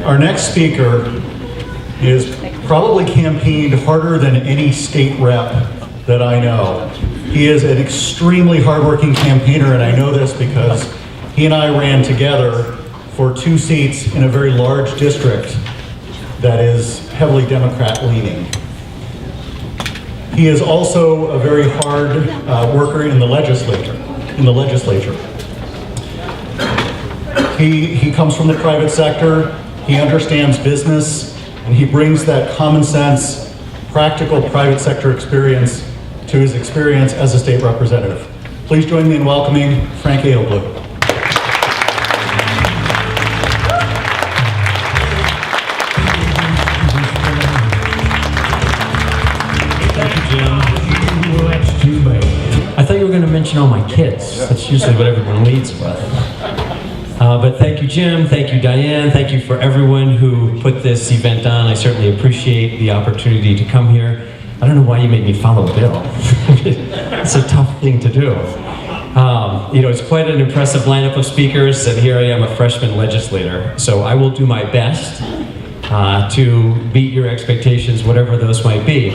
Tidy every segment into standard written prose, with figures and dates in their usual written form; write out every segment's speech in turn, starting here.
Our next speaker is probably campaigned harder than any state rep that I know. He is an extremely hardworking campaigner, and I know this because he and I ran together for 2 seats in a very large district that is heavily Democrat-leaning. He is also a very hard worker in the legislature. He comes from the private sector, he understands business, and he brings that common sense, practical private sector experience to his experience as a state representative. Please join me in welcoming Frank Edelblut. I thought you were going to mention all my kids. That's usually what everyone leads with. But thank you, Jim. Thank you, Diane. Thank you for everyone who put this event on. I certainly appreciate the opportunity to come here. I don't know why you made me follow Bill. It's a tough thing to do. It's quite an impressive lineup of speakers, and here I am, a freshman legislator. So I will do my best to beat your expectations, whatever those might be.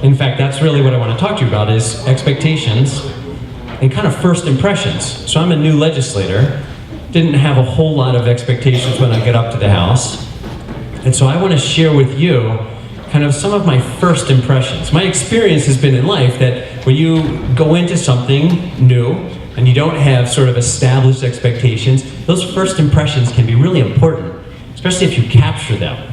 In fact, that's really what I want to talk to you about, is expectations and kind of first impressions. So I'm a new legislator, didn't have a whole lot of expectations when I get up to the House. And so I want to share with you kind of some of my first impressions. My experience has been in life that when you go into something new and you don't have sort of established expectations, those first impressions can be really important, especially if you capture them.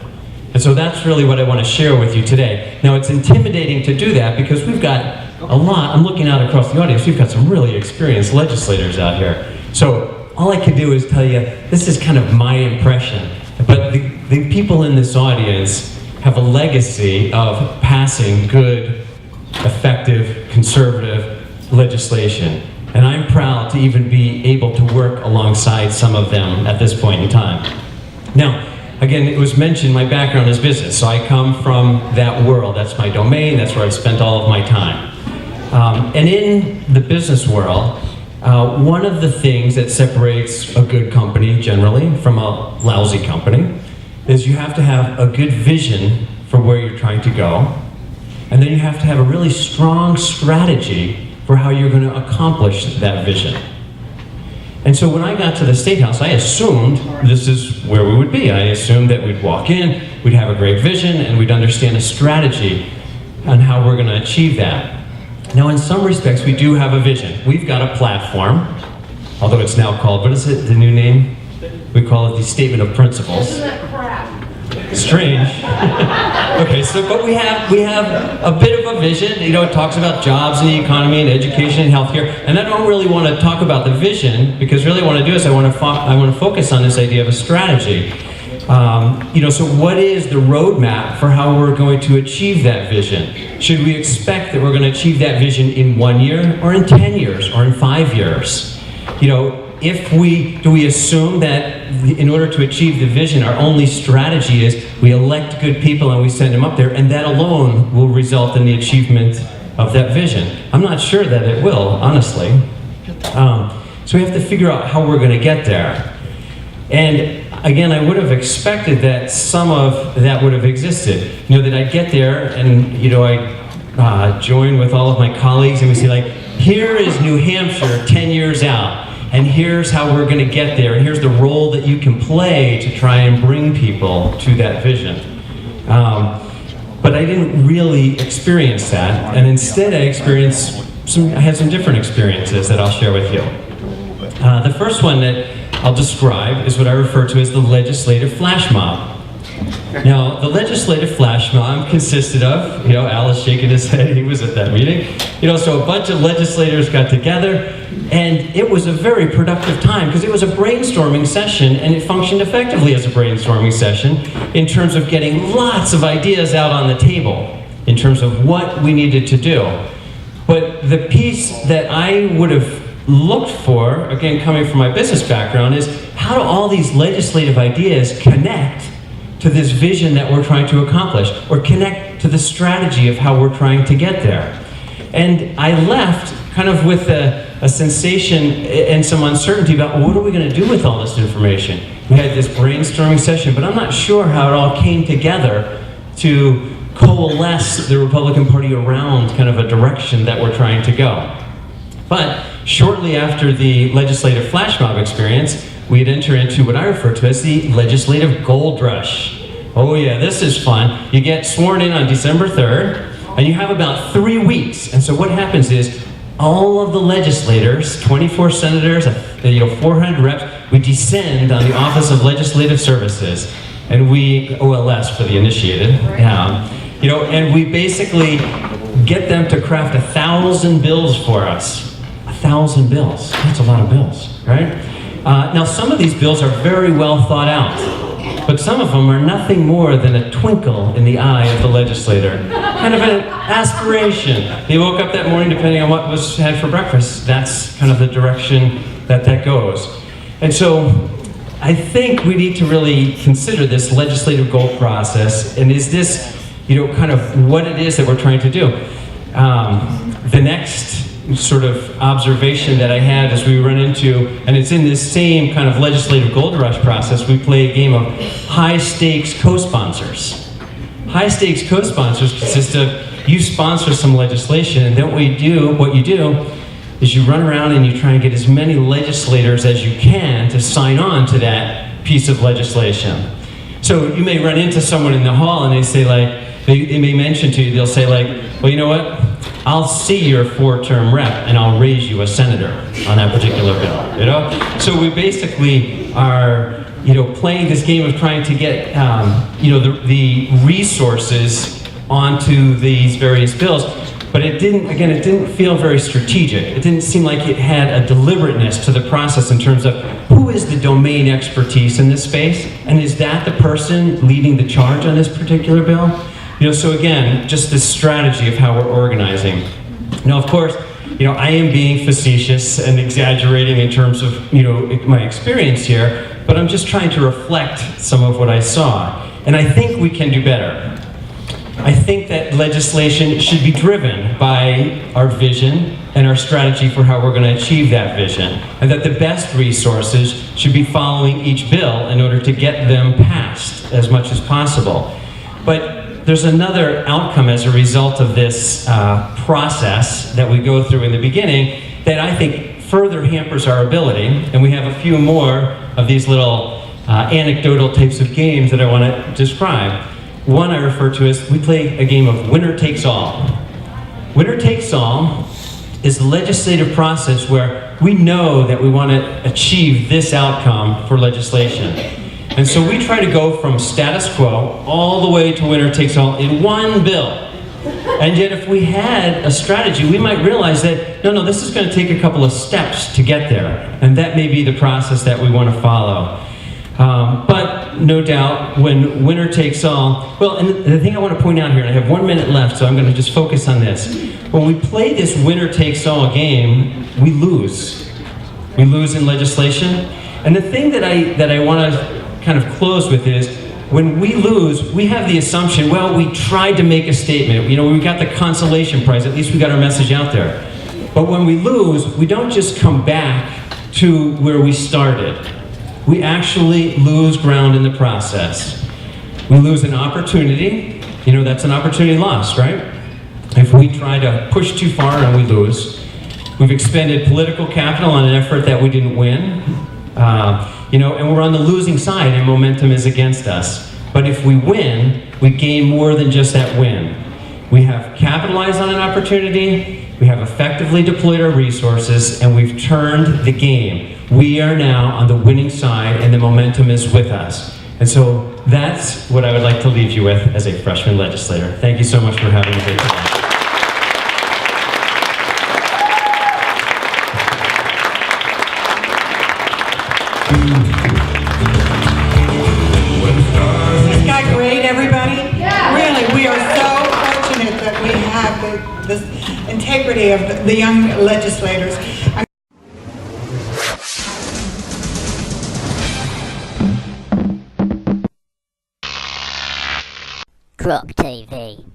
And so that's really what I want to share with you today. Now, it's intimidating to do that because we've got a lot. I'm looking out across the audience. We've got some really experienced legislators out here. So all I can do is tell you, this is kind of my impression. But the people in this audience have a legacy of passing good, effective, conservative legislation. And I'm proud to even be able to work alongside some of them at this point in time. Now, again, it was mentioned my background is business, so I come from that world. That's my domain, that's where I've spent all of my time. And in the business world, one of the things that separates a good company generally from a lousy company is you have to have a good vision for where you're trying to go, and then you have to have a really strong strategy for how you're going to accomplish that vision. And so when I got to the State House, I assumed this is where we would be. I assumed that we'd walk in, we'd have a great vision, and we'd understand a strategy on how we're going to achieve that. Now, in some respects, we do have a vision. We've got a platform, although it's now called, what is it, the new name? We call it the Statement of Principles. Isn't that crap? Strange. Okay, but we have a bit of a vision. It talks about jobs and the economy and education and healthcare. And I don't really want to talk about the vision, because really what I want to do is I want to focus on this idea of a strategy. So what is the roadmap for how we're going to achieve that vision? Should we expect that we're going to achieve that vision in 1 year, or in 10 years, or in 5 years? Do we assume that in order to achieve the vision, our only strategy is we elect good people and we send them up there, and that alone will result in the achievement of that vision? I'm not sure that it will, honestly. So we have to figure out how we're going to get there. And again, I would have expected that some of that would have existed. That I'd get there and, I'd join with all of my colleagues and we say, like, here is New Hampshire 10 years out, and here's how we're going to get there, and here's the role that you can play to try and bring people to that vision. But I didn't really experience that, and instead I had some different experiences that I'll share with you. The first one that I'll describe is what I refer to as the legislative flash mob. Now, the legislative flash mob consisted of, Al is shaking his head, he was at that meeting. So a bunch of legislators got together, and it was a very productive time because it was a brainstorming session, and it functioned effectively as a brainstorming session in terms of getting lots of ideas out on the table in terms of what we needed to do. But the piece that I would have looked for, again, coming from my business background, is how do all these legislative ideas connect to this vision that we're trying to accomplish, or connect to the strategy of how we're trying to get there? And I left kind of with a sensation and some uncertainty about, well, what are we going to do with all this information? We had this brainstorming session, but I'm not sure how it all came together to coalesce the Republican Party around kind of a direction that we're trying to go. But shortly after the legislative flash mob experience, we'd enter into what I refer to as the legislative gold rush. Oh yeah, this is fun. You get sworn in on December 3rd, and you have about 3 weeks. And so what happens is, all of the legislators, 24 senators, 400 reps, we descend on the Office of Legislative Services, and we, OLS for the initiated, and we basically get them to craft 1,000 bills for us. 1,000 bills, that's a lot of bills, right? Now some of these bills are very well thought out, but some of them are nothing more than a twinkle in the eye of the legislator. Kind of an aspiration. They woke up that morning, depending on what was had for breakfast, that's kind of the direction that goes. And so I think we need to really consider this legislative goal process, and is this, kind of what it is that we're trying to do. The next sort of observation that I had as we run into, and it's in this same kind of legislative gold rush process, we play a game of high stakes co-sponsors. High stakes co-sponsors consist of, you sponsor some legislation, and then what you do is you run around and you try and get as many legislators as you can to sign on to that piece of legislation. So you may run into someone in the hall and they say they may mention to you, they'll say well, you know what? I'll see your 4-term rep and I'll raise you a senator on that particular bill, So we basically are, playing this game of trying to get, the resources onto these various bills. But it didn't feel very strategic. It didn't seem like it had a deliberateness to the process in terms of who is the domain expertise in this space, and is that the person leading the charge on this particular bill? So again, just this strategy of how we're organizing. Now, of course, I am being facetious and exaggerating in terms of, my experience here, but I'm just trying to reflect some of what I saw. And I think we can do better. I think that legislation should be driven by our vision and our strategy for how we're going to achieve that vision, and that the best resources should be following each bill in order to get them passed as much as possible. But there's another outcome as a result of this process that we go through in the beginning that I think further hampers our ability, and we have a few more of these little anecdotal types of games that I want to describe. One I refer to as, we play a game of winner takes all. Winner takes all is the legislative process where we know that we want to achieve this outcome for legislation. And so we try to go from status quo all the way to winner takes all in one bill. And yet if we had a strategy, we might realize that, no, this is going to take a couple of steps to get there. And that may be the process that we want to follow. But no doubt, when winner takes all, well, and the thing I want to point out here, and I have 1 minute left, so I'm going to just focus on this. When we play this winner takes all game, we lose. We lose in legislation. And the thing that I want to kind of close with is, when we lose, we have the assumption, well, we tried to make a statement. We got the consolation prize, at least we got our message out there. But when we lose, we don't just come back to where we started. We actually lose ground in the process. We lose an opportunity. That's an opportunity lost, right? If we try to push too far and we lose, we've expended political capital on an effort that we didn't win. And we're on the losing side and momentum is against us. But if we win, we gain more than just that win. We have capitalized on an opportunity, we have effectively deployed our resources, and we've turned the game. We are now on the winning side and the momentum is with us. And so that's what I would like to leave you with as a freshman legislator. Thank you so much for having me here today. Is that great, everybody? Yeah. Really, we are so fortunate that we have this integrity of the young legislators. Croc TV.